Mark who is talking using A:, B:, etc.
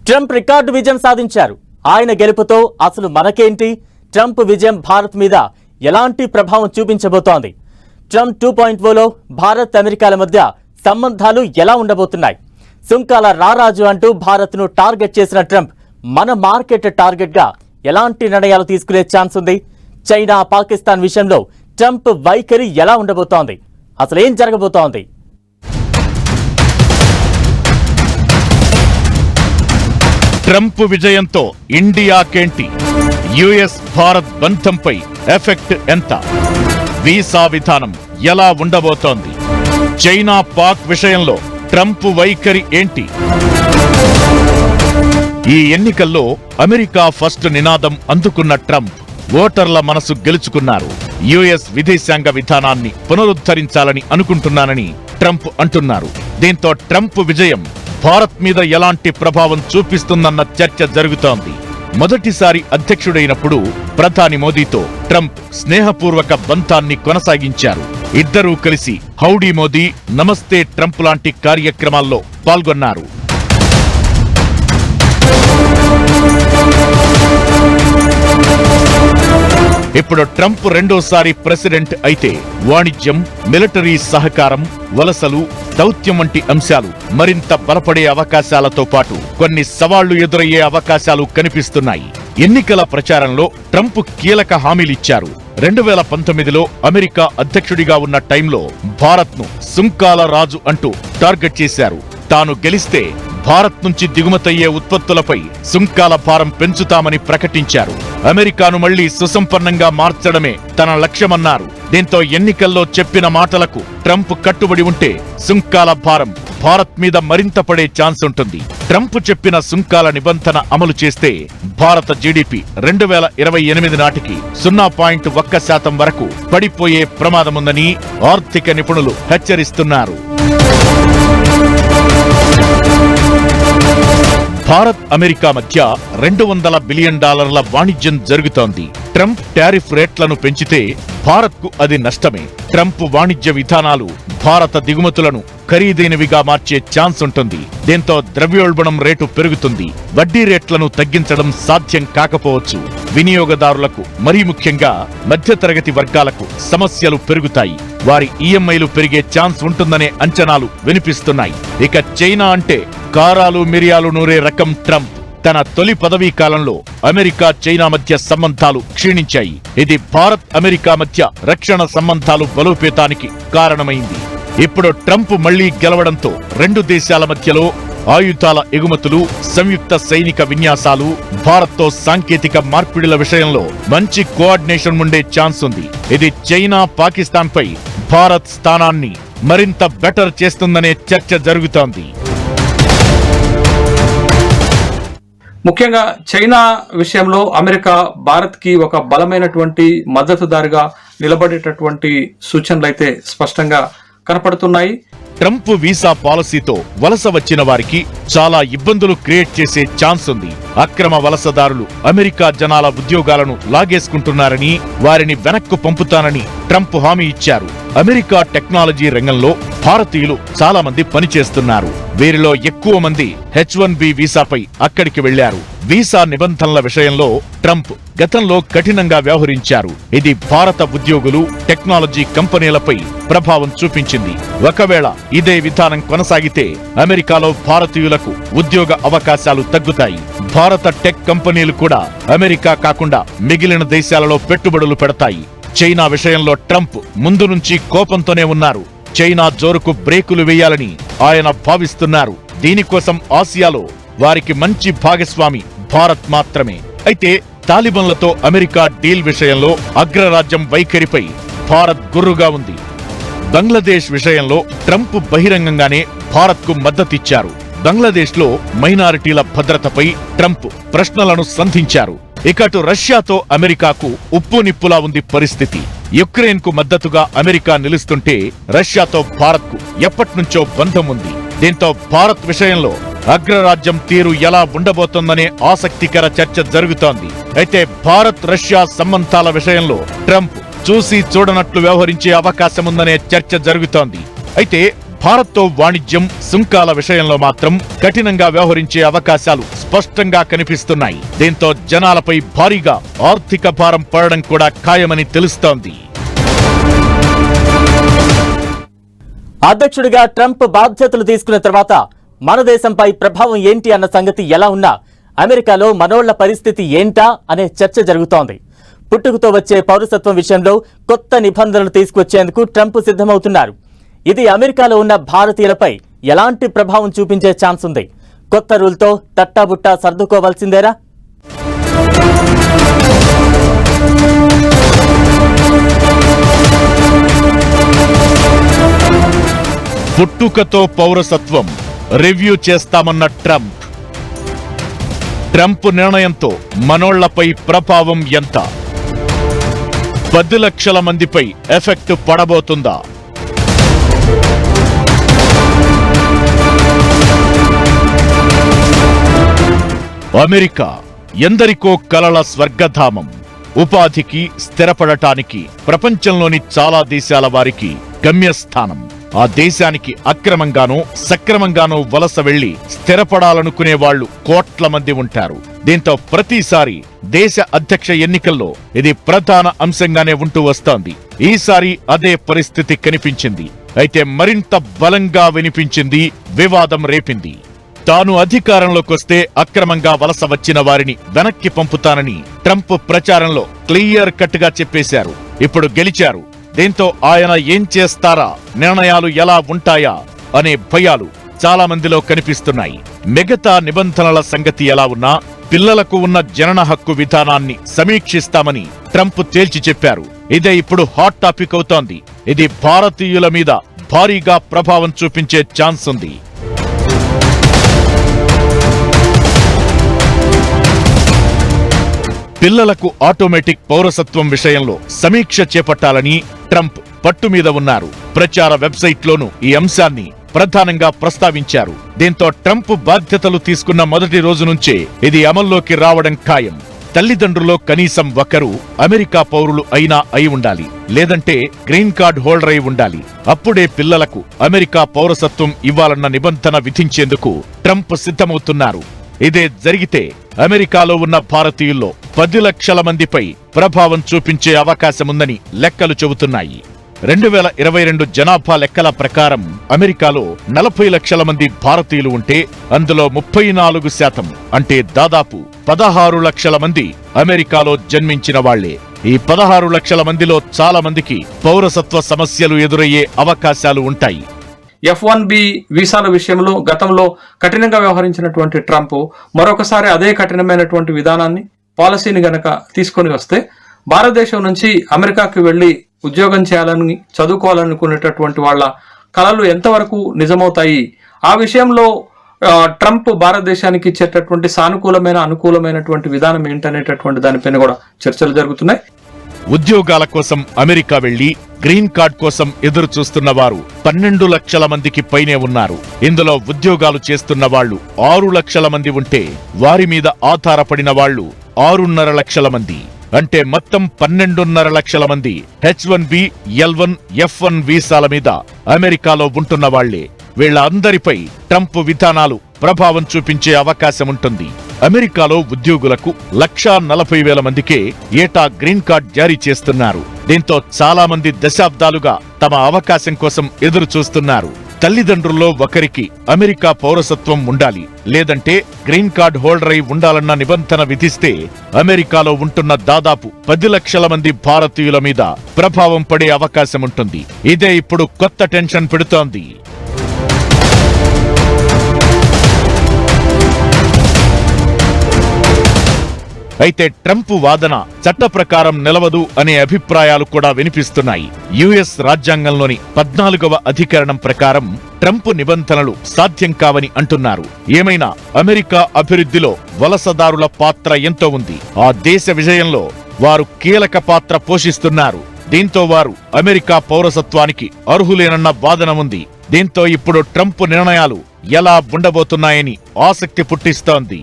A: Trump record విజయం సాధించారు. ఆయన గెలుపుతో అసలు మనకేంటి? ట్రంప్ విజయం భారత్ మీద ఎలాంటి ప్రభావం చూపించబోతోంది? ట్రంప్ 2.0లో భారత్ అమెరికాల మధ్య సంబంధాలు ఎలా ఉండబోతున్నాయి? సుంకాల రారాజు అంటూ భారత్ను టార్గెట్ చేసిన ట్రంప్ మన మార్కెట్ టార్గెట్గా ఎలాంటి నిర్ణయాలు తీసుకునే ఛాన్స్ ఉంది? చైనా, పాకిస్తాన్ విషయంలో ట్రంప్ వైఖరి ఎలా ఉండబోతోంది? అసలేం జరగబోతోంది?
B: ట్రంప్ విజయంతో ఇండియాకేంటి? యుఎస్ భారత్ బంధంపై ఎఫెక్ట్ ఎంత? వీసా విధానం ఎలా ఉండబోతోంది? చైనా, పాక్ విషయంలో ట్రంప్ వైఖరి ఏంటి? ఈ ఎన్నికల్లో అమెరికా ఫస్ట్ నినాదం అందుకున్న ట్రంప్ ఓటర్ల మనసు గెలుచుకున్నారు. యుఎస్ విదేశాంగ విధానాన్ని పునరుద్ధరించాలని అనుకుంటున్నానని ట్రంప్ అంటున్నారు. దీంతో ట్రంప్ విజయం భారత్ మీద ఎలాంటి ప్రభావం చూపిస్తుందన్న చర్చ జరుగుతోంది. మొదటిసారి అధ్యక్షుడైనప్పుడు ప్రధాని మోదీతో ట్రంప్ స్నేహపూర్వక బంధాన్ని కొనసాగించారు. ఇద్దరూ కలిసి హౌడీ మోదీ, నమస్తే ట్రంప్ లాంటి కార్యక్రమాల్లో పాల్గొన్నారు. ఇప్పుడు ట్రంప్ రెండోసారి ప్రెసిడెంట్ అయితే వాణిజ్యం, మిలిటరీ సహకారం, వలసలు, దౌత్యం వంటి అంశాలు మరింత బలపడే అవకాశాలతో పాటు కొన్ని సవాళ్లు ఎదురయ్యే అవకాశాలు కనిపిస్తున్నాయి. ఎన్నికల ప్రచారంలో ట్రంప్ కీలక హామీలిచ్చారు. 2019లో అమెరికా అధ్యక్షుడిగా ఉన్న టైంలో భారత్ను సుంకాల రాజు అంటూ టార్గెట్ చేశారు. తాను గెలిస్తే భారత్ నుంచి దిగుమతయ్యే ఉత్పత్తులపై సుంకాల భారం పెంచుతామని ప్రకటించారు. అమెరికాను మళ్లీ సుసంపన్నంగా మార్చడమే తన లక్ష్యమన్నారు. దీంతో ఎన్నికల్లో చెప్పిన మాటలకు ట్రంప్ కట్టుబడి ఉంటే సుంకాల భారం భారత్ మీద మరింత పడే ఛాన్స్ ఉంటుంది. ట్రంప్ చెప్పిన సుంకాల నిబంధన అమలు చేస్తే భారత జీడీపీ 2028 నాటికి 0.1% వరకు పడిపోయే ప్రమాదముందని ఆర్థిక నిపుణులు హెచ్చరిస్తున్నారు. భారత్, అమెరికా మధ్య $200 బిలియన్ వాణిజ్యం జరుగుతోంది. ట్రంప్ టారిఫ్ రేట్లను పెంచితే భారత్కు అది నష్టమే. ట్రంప్ వాణిజ్య విధానాలు భారత దిగుమతులను ఖరీదైనవిగా మార్చే ఛాన్స్ ఉంటుంది. దీంతో ద్రవ్యోల్బణం రేటు పెరుగుతుంది. వడ్డీ రేట్లను తగ్గించడం సాధ్యం కాకపోవచ్చు. వినియోగదారులకు, మరీ ముఖ్యంగా మధ్యతరగతి వర్గాలకు సమస్యలు పెరుగుతాయి. వారి ఈఎంఐలు పెరిగే ఛాన్స్ ఉంటుందనే అంచనాలు వినిపిస్తున్నాయి. ఇక చైనా అంటే కారాలు మిరియాలు నూరే రకం ట్రంప్. తన తొలి పదవీ కాలంలో అమెరికా, చైనా మధ్య సంబంధాలు క్షీణించాయి. ఇది భారత్, అమెరికా మధ్య రక్షణ సంబంధాలు బలోపేతానికి కారణమైంది. ఇప్పుడు ట్రంప్ మళ్లీ గెలవడంతో రెండు దేశాల మధ్యలో ఆయుధాల ఎగుమతులు, సంయుక్త సైనిక విన్యాసాలు, భారత్తో సాంకేతిక మార్పిడిల విషయంలో మంచి కోఆర్డినేషన్ ఉండే ఛాన్స్ ఉంది. ఇది చైనా, పాకిస్తాన్ పై భారత్ స్థానాన్ని మరింత బెటర్ చేస్తుందనే చర్చ జరుగుతోంది.
C: ముఖ్యంగా చైనా విషయంలో అమెరికా భారత్ కి ఒక బలమైనటువంటి మద్దతుదారుగా నిలబడేటటువంటి సూచనలు అయితే స్పష్టంగా కనపడుతున్నాయి.
B: ట్రంప్ వీసా పాలసీతో వలస వచ్చిన వారికి చాలా ఇబ్బందులు క్రియేట్ చేసే ఛాన్స్ ఉంది. అక్రమ వలసదారులు అమెరికా జనాల ఉద్యోగాలను లాగేసుకుంటున్నారని, వారిని వెనక్కు పంపుతానని ట్రంప్ హామీ ఇచ్చారు. అమెరికా టెక్నాలజీ రంగంలో భారతీయులు చాలా మంది పనిచేస్తున్నారు. వీరిలో ఎక్కువ మంది H-1B వీసాపై అక్కడికి వెళ్లారు. వీసా నిబంధనల విషయంలో ట్రంప్ గతంలో కఠినంగా వ్యవహరించారు. ఇది భారత ఉద్యోగులు, టెక్నాలజీ కంపెనీలపై ప్రభావం చూపించింది. ఒకవేళ ఇదే విధానం కొనసాగితే అమెరికాలో భారతీయులకు ఉద్యోగ అవకాశాలు తగ్గుతాయి. భారత టెక్ కంపెనీలు కూడా అమెరికా కాకుండా మిగిలిన దేశాలలో పెట్టుబడులు పెడతాయి. చైనా విషయంలో ట్రంప్ ముందు నుంచి కోపంతోనే ఉన్నారు. చైనా జోరుకు బ్రేకులు వేయాలని ఆయన భావిస్తున్నారు. దీనికోసం ఆసియాలో వారికి మంచి భాగస్వామి భారత్ మాత్రమే. అయితే తాలిబాన్లతో అమెరికా డీల్ విషయంలో అగ్రరాజ్యం వైఖరిపై భారత్ గుర్రుగా ఉంది. బంగ్లాదేశ్ విషయంలో ట్రంప్ బహిరంగంగానే భారత్కు మద్దతిచ్చారు. బంగ్లాదేశ్లో మైనారిటీల భద్రతపై ట్రంప్ ప్రశ్నలను సంధించారు. ఇకటు రష్యాతో అమెరికాకు ఉప్పు నిప్పులా ఉంది పరిస్థితి. యుక్రెయిన్ కు మద్దతుగా అమెరికా నిలుస్తుంటే రష్యాతో భారత్కు ఎప్పట్నుంచో బంధం ఉంది. దీంతో భారత్ విషయంలో అగ్రరాజ్యం తీరు ఎలా ఉండబోతోందనే ఆసక్తికర చర్చ జరుగుతోంది. అయితే భారత్, రష్యా సంబంధాల విషయంలో ట్రంప్ చూసి చూడనట్లు వ్యవహరించే అవకాశముందనే చర్చ జరుగుతోంది. అయితే భారత్తో వాణిజ్యం, సుంకాల విషయంలో మాత్రం కఠినంగా వ్యవహరించే అవకాశాలు స్పష్టంగా కనిపిస్తున్నాయి. దీంతో జనాలపై భారీగా ఆర్థిక భారం పడడం కూడా ఖాయమని తెలుస్తోంది.
A: అధ్యక్షుడిగా ట్రంప్ బాధ్యతలు తీసుకున్న తర్వాత మన దేశంపై ప్రభావం ఏంటి అన్న సంగతి ఎలా ఉన్నా అమెరికాలో మనోళ్ల పరిస్థితి ఏంటా అనే చర్చ జరుగుతోంది. పుట్టుకతో వచ్చే పౌరసత్వం విషయంలో కొత్త నిబంధనలు తీసుకొచ్చేందుకు ట్రంప్ సిద్ధమవుతున్నారు. ఇది అమెరికాలో ఉన్న భారతీయులపై ఎలాంటి ప్రభావం చూపించే ఛాన్స్ ఉంది? కొత్త రూల్తో తట్టాబుట్టా సర్దుకోవాల్సిందేరా?
B: పుట్టుకతో పౌరసత్వం రివ్యూ చేస్తామన్న ట్రంప్ నిర్ణయంతో మనోళ్లపై ప్రభావం ఎంత? 10 లక్షల మందిపై ఎఫెక్ట్ పడబోతుందా? అమెరికా ఎందరికో కలల స్వర్గధామం. ఉపాధికి, స్థిరపడటానికి ప్రపంచంలోని చాలా దేశాల వారికి గమ్యస్థానం. ఆ దేశానికి అక్రమంగానో సక్రమంగానో వలస వెళ్లి స్థిరపడాలనుకునే వాళ్లు కోట్ల మంది ఉంటారు. దీంతో ప్రతిసారి దేశ అధ్యక్ష ఎన్నికల్లో ఇది ప్రధాన అంశంగానే ఉంటూ వస్తోంది. ఈసారి అదే పరిస్థితి కనిపించింది. అయితే మరింత బలంగా వినిపించింది, వివాదం రేపింది. తాను అధికారంలోకొస్తే అక్రమంగా వలస వచ్చిన వారిని వెనక్కి పంపుతానని ట్రంప్ ప్రచారంలో క్లియర్ కట్ గా చెప్పేశారు. ఇప్పుడు గెలిచారు. దీంతో ఆయన ఏం చేస్తారా, నిర్ణయాలు ఎలా ఉంటాయా అనే భయాలు చాలా మందిలో కనిపిస్తున్నాయి. మిగతా నిబంధనల సంగతి ఎలా ఉన్నా పిల్లలకు ఉన్న జనన హక్కు విధానాన్ని సమీక్షిస్తామని ట్రంప్ తేల్చి చెప్పారు. ఇదే ఇప్పుడు హాట్ టాపిక్ అవుతోంది. ఇది భారతీయుల మీద భారీగా ప్రభావం చూపించే ఛాన్స్ ఉంది. పిల్లలకు ఆటోమేటిక్ పౌరసత్వం విషయంలో సమీక్ష చేపట్టాలని ట్రంప్ పట్టు మీద ఉన్నారు. ప్రచార వెబ్సైట్లోనూ ఈ అంశాన్ని ప్రధానంగా ప్రస్తావించారు. దీంతో ట్రంప్ బాధ్యతలు తీసుకున్న మొదటి రోజు నుంచే ఇది అమల్లోకి రావడం ఖాయం. తల్లిదండ్రుల్లో కనీసం ఒకరు అమెరికా పౌరులు అయినా అయి ఉండాలి, లేదంటే గ్రీన్ కార్డ్ హోల్డర్ అయి ఉండాలి. అప్పుడే పిల్లలకు అమెరికా పౌరసత్వం ఇవ్వాలన్న నిబంధన విధించేందుకు ట్రంప్ సిద్ధమవుతున్నారు. ఇదే జరిగితే అమెరికాలో ఉన్న భారతీయుల్లో 10 లక్షల మందిపై ప్రభావం చూపించే అవకాశముందని లెక్కలు చెబుతున్నాయి. 2022 జనాభా లెక్కల ప్రకారం అమెరికాలో 40 లక్షల మంది భారతీయులు ఉంటే అందులో 34% అంటే దాదాపు 16 లక్షల మంది అమెరికాలో జన్మించిన వాళ్లే. ఈ 16 లక్షల మందిలో చాలా మందికి పౌరసత్వ సమస్యలు ఎదురయ్యే అవకాశాలు ఉంటాయి.
C: F1B వీసాల విషయంలో గతంలో కఠినంగా వ్యవహరించినటువంటి ట్రంప్ మరొకసారి అదే కఠినమైనటువంటి విధానాన్ని, పాలసీని గనక తీసుకొని వస్తే భారతదేశం నుంచి అమెరికాకి వెళ్లి ఉద్యోగం చేయాలని, చదువుకోవాలనుకునేటటువంటి వాళ్ళ కలలు ఎంతవరకు నిజమవుతాయి? ఆ విషయంలో ట్రంప్ భారతదేశానికి ఇచ్చేటటువంటి సానుకూలమైన, అనుకూలమైనటువంటి విధానం ఏంటనేటటువంటి దానిపైన కూడా చర్చలు జరుగుతున్నాయి.
B: ఉద్యోగాల కోసం అమెరికా వెళ్లి గ్రీన్ కార్డ్ కోసం ఎదురు చూస్తున్న వారు 12 లక్షల మందికి పైనే ఉన్నారు. ఇందులో ఉద్యోగాలు చేస్తున్న వాళ్లు 6 లక్షల మంది ఉంటే వారి మీద ఆధారపడిన వాళ్లు 6.5 లక్షల మంది. అంటే మొత్తం 12.5 లక్షల మంది H1B, L1, F1 వీసాల మీద అమెరికాలో ఉంటున్న వాళ్లే. వీళ్ల అందరిపై ట్రంప్ విధానాలు ప్రభావం చూపించే అవకాశం ఉంటుంది. అమెరికాలో ఉద్యోగులకు 1,40,000 మందికే ఏటా గ్రీన్ కార్డ్ జారీ చేస్తున్నారు. దీంతో చాలా మంది దశాబ్దాలుగా తమ అవకాశం కోసం ఎదురు చూస్తున్నారు. తల్లిదండ్రుల్లో ఒకరికి అమెరికా పౌరసత్వం ఉండాలి, లేదంటే గ్రీన్ కార్డ్ హోల్డర్ అయి ఉండాలన్న నిబంధన విధిస్తే అమెరికాలో ఉంటున్న దాదాపు 10 లక్షల మంది భారతీయుల మీద ప్రభావం పడే అవకాశం ఉంటుంది. ఇదే ఇప్పుడు కొత్త టెన్షన్ పెడుతోంది. అయితే ట్రంప్ వాదన చట్ట ప్రకారం నిలవదు అనే అభిప్రాయాలు కూడా వినిపిస్తున్నాయి. యుఎస్ రాజ్యాంగంలోని 14వ అధికరణం ప్రకారం ట్రంప్ నిబంధనలు సాధ్యం కావని అంటున్నారు. ఏమైనా అమెరికా అభివృద్ధిలో వలసదారుల పాత్ర ఎంతో ఉంది. ఆ దేశ విజయంలో వారు కీలక పాత్ర పోషిస్తున్నారు. దీంతో వారు అమెరికా పౌరసత్వానికి అర్హులేనన్న వాదన ఉంది. దీంతో ఇప్పుడు ట్రంప్ నిర్ణయాలు ఎలా ఉండబోతున్నాయని ఆసక్తి పుట్టిస్తోంది.